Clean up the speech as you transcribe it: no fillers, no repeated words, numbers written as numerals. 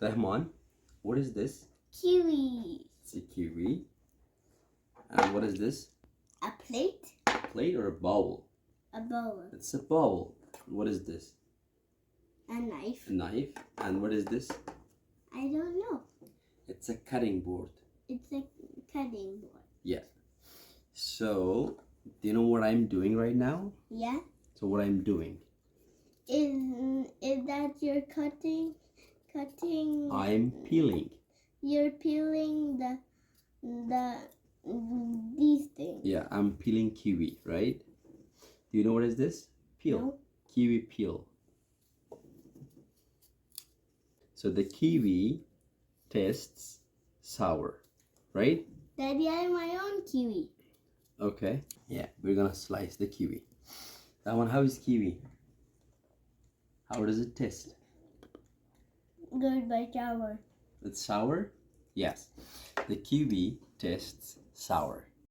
Rahman, what is this? Kiwi. It's a kiwi. And what is this? A plate. A plate or a bowl? A bowl. It's a bowl. What is this? A knife. A knife. And what is this? I don't know. It's a cutting board. It's a cutting board. Yeah. So, do you know what I'm doing right now? Yeah. So what I'm doing? Is that you're cutting? I'm peeling. You're peeling these things. Yeah, I'm peeling kiwi, right? Do you know what is this? Peel. No. Kiwi peel. So the kiwi tastes sour, right? Daddy, I have my own kiwi. Okay. Yeah, we're gonna slice the kiwi. That one, how is kiwi? How does it taste? Good by shower. It's sour? Yes. The kiwi tastes sour.